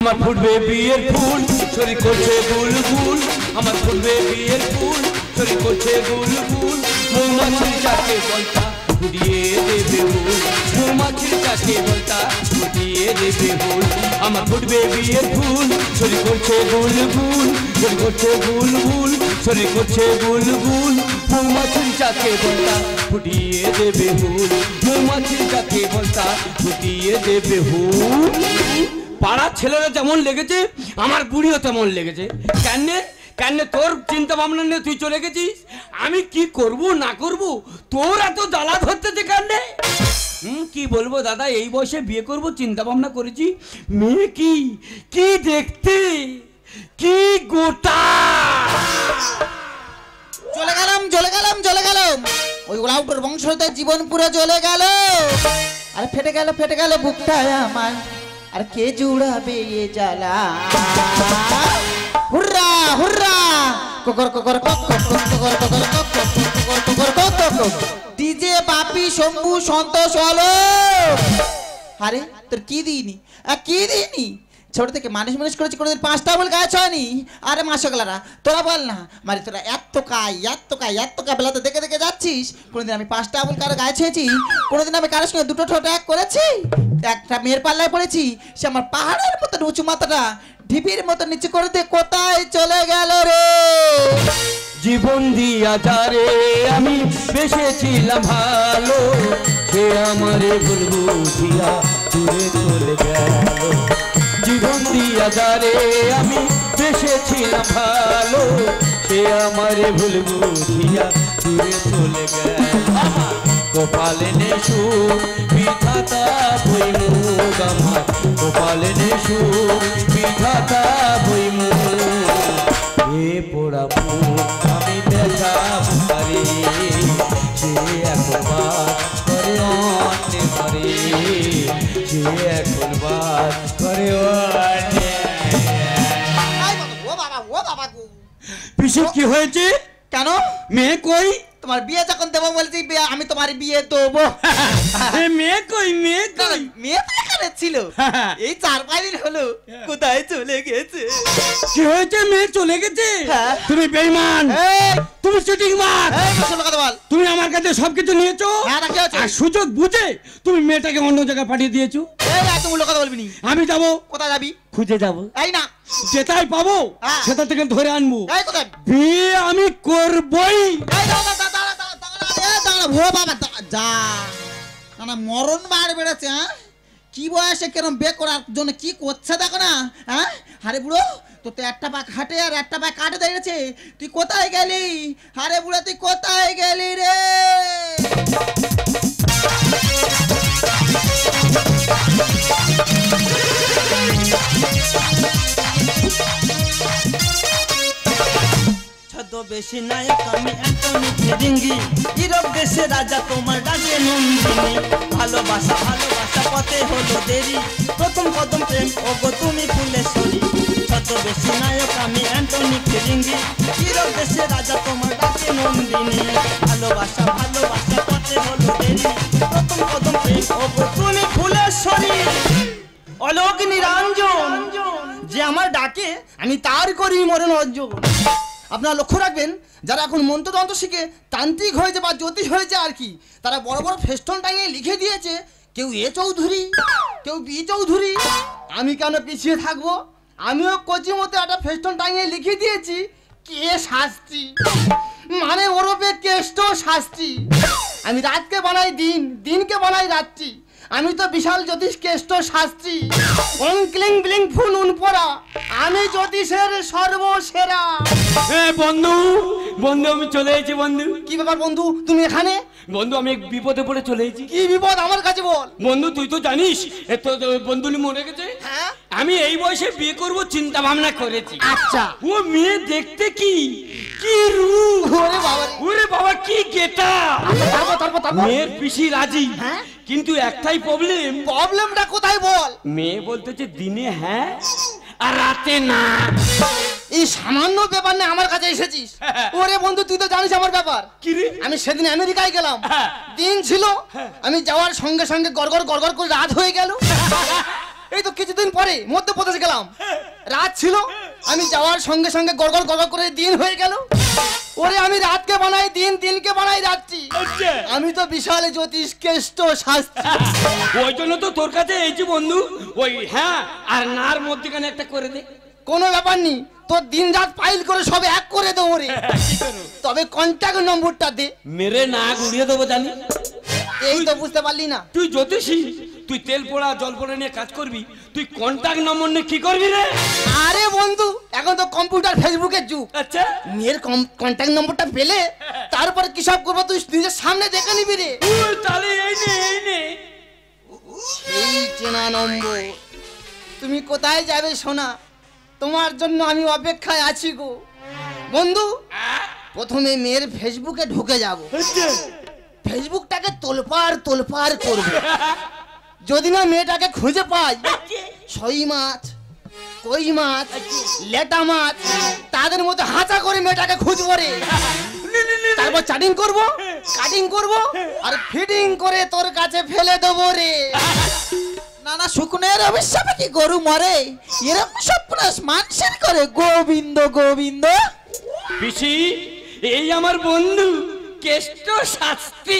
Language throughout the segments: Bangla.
আমার ফুটবে বিয়ের ফুল শরীর করছে বুলবুল আমার ফুটবে বিয়ের ফুল শরীর করছে বুলবুল মৌমাছির চাকে বলতা ফুটিয়ে দেবে ফুল মৌমাছির চাকে বলতা ফুটিয়ে দেবে ফুল আমার ফুটবে বিয়ের ফুল শরীর করছে বুলবুল শরীর করছে বুলবুল শরীর করছে বুলবুল মৌমাছির চাকে বলতা ফুটিয়ে দেবে ফুল মৌমাছির চাকে বলতা ফুটিয়ে দেবে ফুল পাড়ার ছেলেরা যেমন লেগেছে আমার বুড়িও তেমন লেগেছে কেন তোর চিন্তা ভাবনা নিয়ে তুই চলে গেছিস আমি কি করব না করব তোর এত জ্বালা ধরতেছে কান্নে কি বলবো দাদা এই বয়সে বিয়ে করব চিন্তা ভাবনা করেছি মেয়ে কি দেখতে কি গোটা চলে গেলাম ওই ওলাউটের বংশতে জীবন পুরো জ্বলে গেল আরে ফেটে গেল বুকটা আমার আর কে জুড়াবে এ জ্বালা হুররা হুররা কোকর কোকর কোকর কোকর কোকর কোকর কোকর ডিজে বাপি শম্ভু সন্তোষ হলো আরে তোর কি দিইনি ছোট থেকে মানুষ করেছি কোনোদিন 5টা বল গাছ হয়নি আরে মাসগলারা তোরা বল না মানে তোরা এত কাই বেলাতে দেখে যাচ্ছিস কোনোদিন আমি 5টা বল কারো গাছ হয়েছি কোনোদিন আমি কারোর সঙ্গে দুটো ঠোঁট এক করেছি একটা মেয়ের পাল্লায় পড়েছি সে আমার পাহাড়ের মতন উঁচু মাথাটা ঢিপির মতো নিচু করে দিয়ে কোথায় চলে গেল রে জীবন দিয়া যারে আমি বেসেছিলাম ভালো সে আমারে বুলবুলিয়া দূরে চলে গেল জীবন দিয়া যারে আমি বেসেছিলাম ভালো সে আমারে বুলবুলিয়া দূরে চলে গেল কপালে নেশু বিধাতা বইমুখ আমার কপালে নেশু বিধাতা বইমুখ এ পোড়া মুখ আমি দেখাব পারি সে এখন বাস করে অন্যে ঘরে সে এখন বাস করে অন্যে পিছু কি হয়েছে কেন মেয়ে কই তোমার বিয়ে যখন দেবো বলছি আমি তোমার বিয়ে দেবো মেয়ে কই মেয়ে তো এখানে ছিল এই 4-5 দিন হলো কোথায় চলে গেছে কি হয়েছে মেয়ে চলে গেছে তুমি বেঈমান তুমি চিটিং মার তুমি আমার কাছে সবকিছু নিয়েছো আর সুযোগ বুঝে তুমি মেয়েটাকে অন্য জায়গায় পাঠিয়ে দিয়েছো তুমি কথা বলবি নি আমি যাবো কোথায় যাবি খুঁজে যাবো এই না যেটাই পাবো সেটা থেকে ধরে আনবো কোথায় বিয়ে আমি করবই মরণ বার বেড়েছে কি বয়সে কেরম বে করার জন্য কি করছে দেখো না আরে বুড়ো তো একটা পা খাটে আর একটা পা কাটে দাঁড়িয়েছে তুই কোথায় গেলি আরে বুড়ো তুই কোথায় গেলি রে বেশি নায়ক আমি অ্যান্টনি ফিরিঙ্গি ইউরোপ দেশে রাজা তোমার ডাকে নন্দিনী ভালোবাসা পথে হলো দেরি প্রথম কদম প্রেম ওগো তুমি ফুলেশ্বরী ছদ্মবেশী নায়ক আমি অ্যান্টনি ফিরিঙ্গি ইউরোপ দেশে রাজা তোমার ডাকে নন্দিনী ভালোবাসা পথে হলো দেরি প্রথম কদম প্রেম ওগো তুমি ফুলেশ্বরী অলোক নিরঞ্জন যে আমার ডাকে আমি তার করি মরণ অর্জন আপনারা লক্ষ্য রাখবেন যারা এখন মন্ত্রতন্ত্র শিখে তান্ত্রিক হয়েছে বা জ্যোতিষ হয়েছে আর কি তারা বড় বড় ফেস্টন টাঙিয়ে লিখে দিয়েছে কেউ এ চৌধুরী কেউ বি চৌধুরী আমি কেন পিছিয়ে থাকবো আমিও কোচি মতো একটা ফেস্টন টাঙিয়ে লিখে দিয়েছি কে শাস্ত্রী মানে ওরফে কেষ্ট শাস্ত্রী আমি রাতকে বানাই দিনকে বানাই রাত্রি আমি তো বিশাল জ্যোতিষ কেষ্ট শাস্ত্রী ওং ক্লিং ব্লিং ফুল উনপরা আমি জ্যোতিষের সর্বসেরা বন্ধু আমি চলে এসেছি বন্ধু কি ব্যাপার বন্ধু তুমি এখানে বন্ধু আমি বিপদে পড়ে চলে এসেছি কি বিপদ আমার কাছে বল বন্ধু তুই তো জানিস তো বন্ধুলি মরে গেছে আমি এই বয়সে বিয়ে করব চিন্তা ভাবনা করেছি আচ্ছা ও মেয়ে দেখতে কি রূপ ওরে বাবা কি গেটা মেয়ের পিসি রাজি কিন্তু একটাই প্রবলেমটা কোথায় বল মেয়ে বলতেছে দিনে হ্যাঁ আর রাতে না এই সামান্য ব্যাপার নিয়ে আমার কাছে এসেছিস ওরে বন্ধু তুই তো জানিস আমার ব্যাপার কি রে আমি সেদিন আমেরিকায় গেলাম দিন ছিল আমি যাওয়ার সঙ্গে সঙ্গে গড়গড় করে রাত হয়ে গেল এই তো কিছুদিন পরে মধ্যপ্রদেশ গেলাম, রাত ছিল, আমি যাওয়ার সঙ্গে সঙ্গে গড়গড় গড়গড় করে দিন হয়ে গেল। ওরে আমি রাতকে বানাই দিন, দিনকে বানাই রাত্রি। আমি তো বিশাল জ্যোতিষ কেষ্ট শাস্ত্রী। ওই জন্য তো তোর কাছে এই যে বন্ধু, ওই হ্যাঁ আর নার মধ্যখানে একটা করে দে। কোনো ব্যাপার নেই, তোর দিন রাত ফাইল করে সব এক করে দেবো রে। তবে কন্ট্যাক্ট নম্বরটা দে। মেরে না গুড়িয়ে দেবো জানি। এই তো বুঝতে পারলি না? তুই জ্যোতিষী, তুই তেল পোড়া জল পোড়া নিয়ে কাজ করবি, তুই কন্ট্যাক্ট নম্বর নিয়ে কি করবি রে? আরে বন্ধু, এখন তো কম্পিউটার ফেসবুকের যুগ। আচ্ছা মেয়ের কন্ট্যাক্ট নম্বরটা পেলে তারপরে কি সব করবো তুই নিজের সামনে দেখে নিবি রে। তাহলে এই নে এই নে। এই চেনা নম্বর। তুমি কোথায় যাবে সোনা? তোমার জন্য আমি অপেক্ষায় আছি গো বন্ধু। প্রথমে মেয়ের ফেসবুকে ঢুকে যাব, ফেসবুকটাকে তোলপাড় করব। যদি না মেয়েটাকে খুঁজে পাই, ছই মাছ, কই মাছ, লেটা মাছ, তাদের মধ্যে হাঁচা করে মেয়েটাকে খুঁজবো রে। তারপর চাটিং করব, কাটিং করব, আর ফিটিং করে তোর কাছে ফেলে দেবো রে। না না, শুকনের অভিশাপে কি গরু মরে? এরকম সপ্নাস মানুষের করে। গোবিন্দ গোবিন্দ। পিসি, এই আমার বন্ধু কেষ্ট শাস্ত্রী।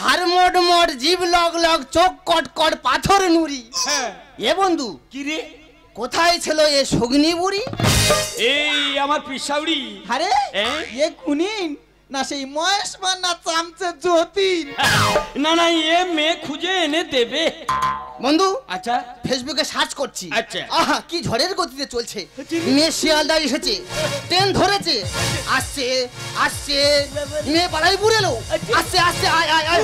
হার মোট মোট, জিভ লগ লগ, চোখ কট কট, পাথর নুরি। এ বন্ধু, কি রে? কোথায় ছিল এ সগ্নি বুড়ি? এই আমার পিসাউড়ি। আরে এ কুনিন না সেই মহেশ মান্না চামচে যতীন? না না, এ মেয়ে খুঁজে এনে দেবে। বন্ধু আচ্ছা ফেসবুকে সার্চ করছি। আচ্ছা। আহা কি ঝড়ের গতিতে চলছে। মেয়ে শিয়ালদা এসেছে, ট্রেন ধরেছে, আসছে আসছে, মেয়ে পাড়াইপুর এলো, আসছে আসছে, আয় আয় আয়,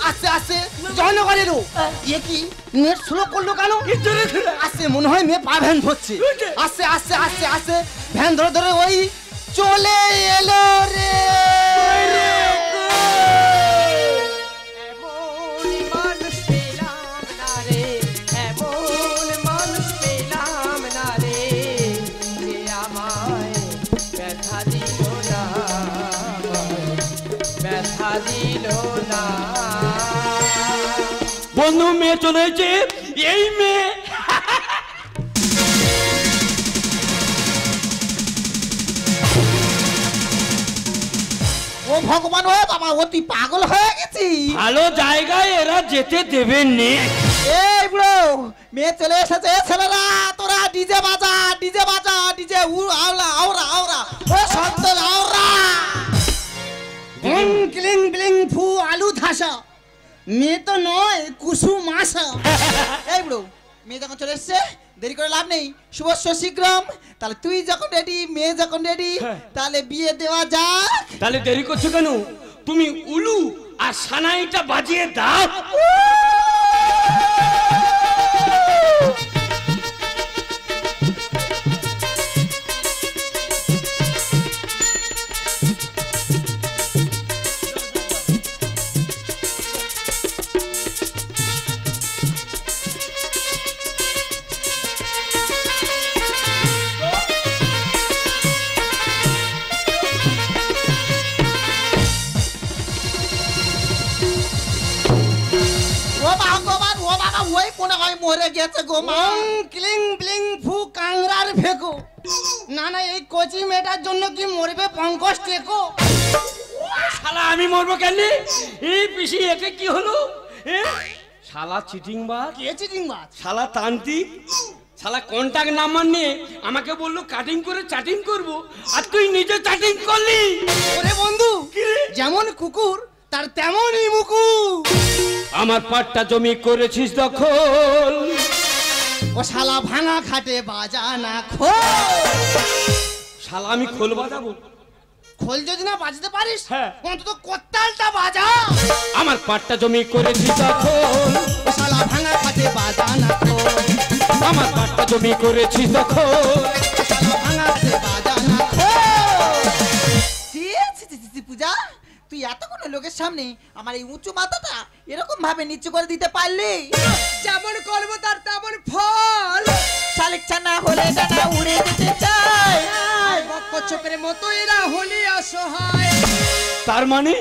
আসছে আসছে, জয়নগর এলো। এ কি নেট স্লো করলো কেন? আসছে, মনে হয় মেয়ে পা ভ্যান ধরছে। আসছে আসছে আসছে আসছে, ভ্যান ধরে ধরে ওই চলে এলো রে। বন্ধু মেয়ে চলে এসেছে, এই মেয়ে। ও ভগবান, ও বাবা, ও তুই পাগল হয়ে গেছি। ভালো জায়গায় এরা যেতে দেবে নে। এই বুড়ো, মেয়ে চলে এসেছে। ছেলেরা তোরা ডিজে বাজা, ডিজে বাজা, ডিজে আওরা আওরা আওরা, ও সন্ত আওরা। ক্লিং ব্লিং ফু আলু ধাসা, মেয়ে তো নয় কুসুম আশা। এই বুড়ো, মেয়ে যখন চলে এসছে, দেরি করে লাভ নেই, শুভস্য শীঘ্রম। তাহলে তুই যখন রেডি, মেয়ে যখন রেডি, তাহলে বিয়ে দেওয়া যাক। তাহলে দেরি করছো কেন? তুমি উলু আর সানাইটা বাজিয়ে দাও। ওই মনে হয় মরে গেছে গো মা। ক্লিং ব্লিং ফু কাংরার ফেকো। না না, এই কোচি মেয়েটার জন্য কি মরবে পঙ্কজ টেকো? শালা আমি মরবো কেন? এই পিসি একে কি হলো? শালা চিটিং বাজ, কে চিটিং বাজ? শালা তান্ত্রিক, শালা কন্টাক্ট নাম্বার নিয়ে আমাকে বললো কাটিং করে চাটিং করব, আর তুই নিজে চাটিং করলি। ওরে বন্ধু, যেমন কুকুর তার তেমনই মুকুর। আমার পাটটা জমি করেছিস দখল, ও শালা ভাঙা খাটে বাজানা খোল। শালা আমি খোল বাজাবো? খোল যদি না বাজতে পারিস, হ্যাঁ, অন্তত কোত্তালটা বাজা। আমার পাটটা জমি করেছিস দখল, ও শালা ভাঙা খাটে বাজানা খোল। আমার পাটটা জমি করেছিস দখল, ও শালা ভাঙা খাটে বাজানা খোল। পূজা, তুই এতগুলো লোকের সামনে আমার এই উঁচু মাথাটা এরকম ভাবে নিচু করে দিতে পারলি? যেমন করবো তার তেমন ফল। শালিক ছানা হলে ডানা উড়ে যেতে চায়, বক্ষ চোখের মতো এরা হলি অসহায়। তার মানে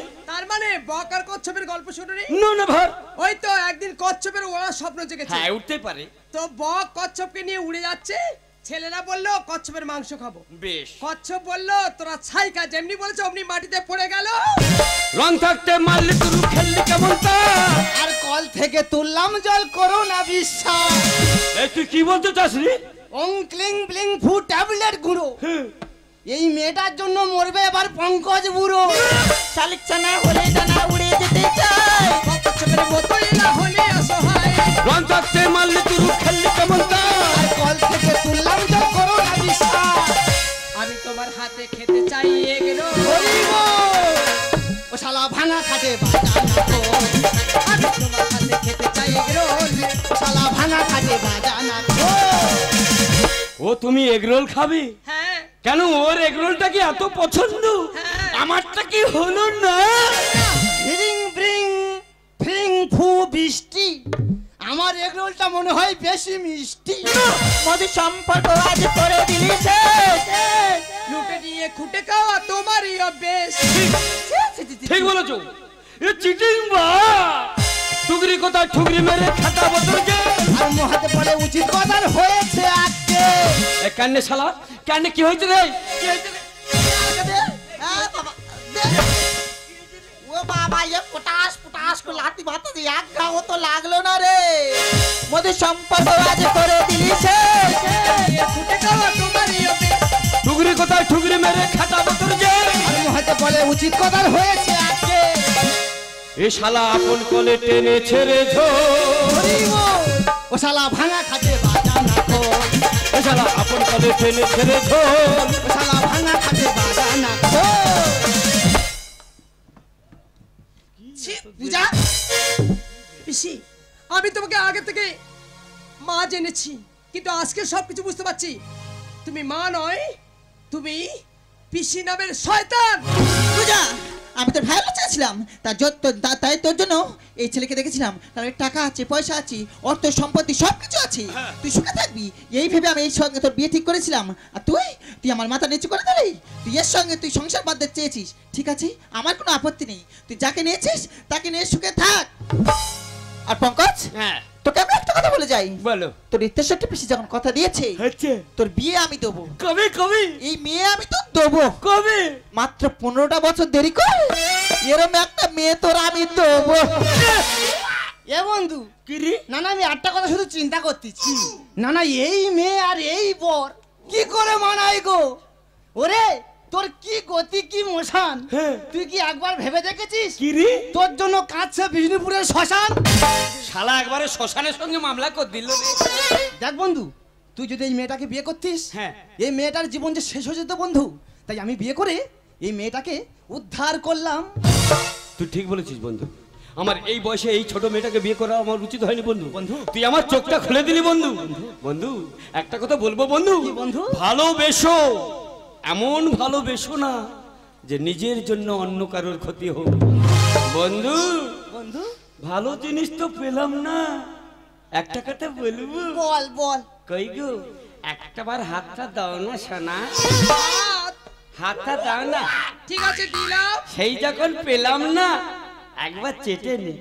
তার মানে বক আর কচ্ছপের গল্প শুনুনি? নো না ভাই। ওই তো একদিন কচ্ছপের ওরা স্বপ্ন জেগেছে। হ্যাঁ উঠতে পারে। তো বক কচ্ছপকে নিয়ে উড়ে যাচ্ছে। ছেলেরা বললো কচ্ছপের মাংস খাবো। বেশ। কচ্ছপ বললো তোরা ছাই খা, যেমনি বলেছে অমনি মাটিতে পড়ে গেল। রং থাকতে মারলে তুই খেললি কেমন তা? আর কল থেকে তুললাম জল, করো না বিশ্বাস। এই তুই কি বলতে চাস রে? ওং ক্লিং ব্লিং ফু ট্যাবলেট গুঁড়ো। এই মেয়েটার জন্য মরবে এবার পঙ্কজ বুড়ো। শালিক ছানা হলে ডানা উড়ে যেতে চায়, কচ্ছপের মতোই না হলে অসহায়। রং থাকতে মারলে তুই খেললি কেমন তা? আর কল থেকে তুললাম জল, করো না বিশ্বাস। আমি তোমার হাতে খেতে চাই এগুলো। হরিব ও শালা ভাঙা খাটে বাজানা তো। আমি তোমার হাতে খেতে চাই এগুলো। ও শালা ভাঙা খাটে বাজানা তো। ও তুমি এগরোল খাবে? হ্যাঁ কেন ওর এগরোলটা কি এত পছন্দ? হ্যাঁ। আমারটা কি হলো না? হিরিং ব্রিং ফ্রিং ফু বৃষ্টি। আমার এগরোলটা মনে হয় বেশি মিষ্টি। মধু সম্পর্ক আজ করে দিলি শেষ। লুটে নিয়ে খুঁটে খাওয়া তোমারই অভ্যেস। ঠিক বলেছো। এ চিটিং বা টুকরি কোথায় ঠুকরি মেরে খাটাবো তোকে। আর মহাতে পড়ে উচিত কথার হয়েছে আজকে। এ কান্নে শালা, কান্নে কি হয়েছে রে? কি হয়েছে রে? ও বাবা, এ পটাশ পটাশ করে লাতি মাথা দিয়ে এক ঘাও তো লাগলো না রে। মধু সম্পর্ক আজ করে দিলি শেষ। খুঁটে খাওয়া তোমারই অভ্যেস। টুকরি কোথায় ঠুকরি মেরে খাটাবো তোকে। আর মহাতে পড়ে উচিত কথার হয়েছে আজকে। এ শালা আপন কোলে টেনে ছেড়ে ঝোল। হরিব ও শালা ভাঙা খাটে বাজানা তো। এ শালা আপন কোলে টেনে ছেড়ে ঝোল। ও শালা ভাঙা খাটে বাজানা তো। পূজা, পিসি আমি তোমাকে আগে থেকে মা জেনেছি, কিন্তু আজকে সবকিছু বুঝতে পারছি। তুমি মা নয়, তুমি পিসি নামের শয়তান। পূজা, আমি তোর ভালো চাচ্ছিলাম, তাই তোর জন্য এই ছেলেকে দেখেছিলাম। কারণ এর টাকা আছে, পয়সা আছে, অর্থ সম্পত্তি সবকিছু আছে, তুই সুখে থাকবি এই ভেবে আমি এই সঙ্গে তোর বিয়ে ঠিক করেছিলাম। আর তুই আমার মাথা নিচু করে দিলি। তুই এর সঙ্গে তুই সংসার বাঁধতে চেয়েছিস, ঠিক আছে, আমার কোনো আপত্তি নেই। তুই যাকে নিয়েছিস তাকে নিয়ে সুখে থাক। আর পঙ্কজ, হ্যাঁ তোকে আমি একটা কথা বলে যাই। বলো। তোর ইত্তেশ্বরটা পিসি যখন কথা দিয়েছে আচ্ছা তোর বিয়ে আমি দেবো, কবে কবে? এই মেয়ে আমি তো দেবো। কবে? মাত্র 15টা বছর দেরি কর, এরম একটা মেয়ে তোর আমি দেবো। এ বন্ধু কি রে? না না, আমি একটা কথা শুধু চিন্তা করতেছি। না না, এই মেয়ে আর এই বর কি করে মানায় গো? ওরে তোর কি গতি, কি মোশন, হ্যাঁ। তুই কি একবার ভেবে দেখেছিস কি রে? তোর জন্য কাঁদছে বিষ্ণুপুরের শ্মশান? শালা একবারে শ্মশানের সঙ্গে মামলা কর দিল রে। দেখ বন্ধু, তুই যদি এই মেয়েটাকে বিয়ে করতিস, হ্যাঁ। এই মেয়েটার জীবন যে শেষ হয়ে যেত বন্ধু। তাই আমি বিয়ে করে এই মেয়েটাকে উদ্ধার করলাম। তুই ঠিক বলেছিস বন্ধু। আমার এই বয়সে এই ছোট মেয়েটাকে বিয়ে করা আমার উচিত হয়নি বন্ধু। বন্ধু তুই আমার চোখটা খুলে দিলি বন্ধু। বন্ধু একটা কথা বলবো বন্ধু। কি বন্ধু? ভালোবেসো, এমন ভালোবেসো না যে নিজের জন্য অন্য কারোর ক্ষতি হোক। বন্ধু বন্ধু ভালো জিনিস তো পেলাম না, একটা কথা বলবো? বল বল। কই গো, একটাবার হাতটা দাও না সোনা, হাতটা দাও না। ঠিক আছে দিলাম। সেই যখন পেলাম না একবার চেটে নে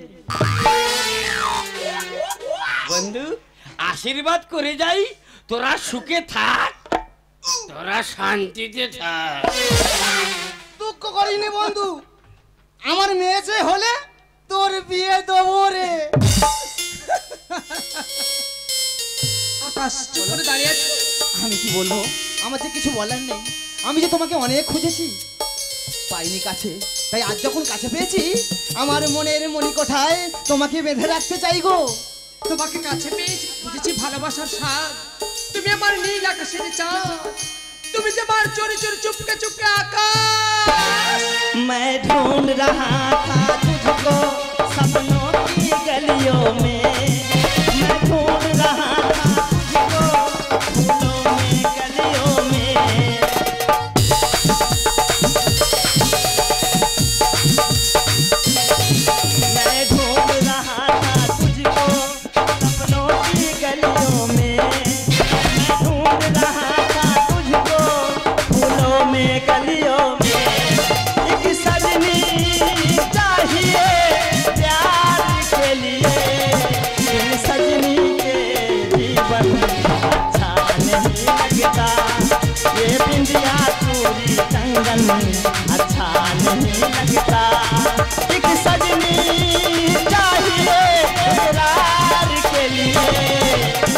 বন্ধু, আশীর্বাদ করে যাই তোরা সুখে থাক, তোরা শান্তিতে থাক। দুঃখ করিনি বন্ধু, আমার মেয়ে যে হলে তোর বিয়ে দেবো রে। আকাশ চুপ করে দাঁড়িয়ে আছে। আমি কি বলবো, আমার যে কিছু বলার নেই। আমি যে তোমাকে অনেক খুঁজেছি, পাইনি কাছে, তাই আজ যখন কাছে পেয়েছি আমার মনের মণিকোঠায় তোমাকে বেঁধে রাখতে চাই গো। তোমাকে কাছে পেয়েছি, বুঝেছি ভালোবাসার স্বাদ। তুমি আমার নীল আকাশের চাঁদ, তুমি যে আমার চোরি চোরি চুপকে চুপকে আকাশ। मैं ढूंढ रहा था तुझको सपनों की गलियों में, मैं ढूंढ रहा था तुझको फूलों में गलियों में। मैं ढूंढ रहा था तुझको सपनों की गलियों में, मैं ढूंढ रहा था तुझको फूलों में गलियों में। एक सजनी लगता, ये बिंदिया चूड़ी कंगन अच्छा नहीं लगता। एक सजनी चाहिए इकरार के लिए,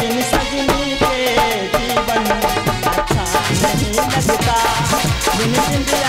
बिन सजनी के जीवन अच्छा नहीं लगता। बिन बिंदिया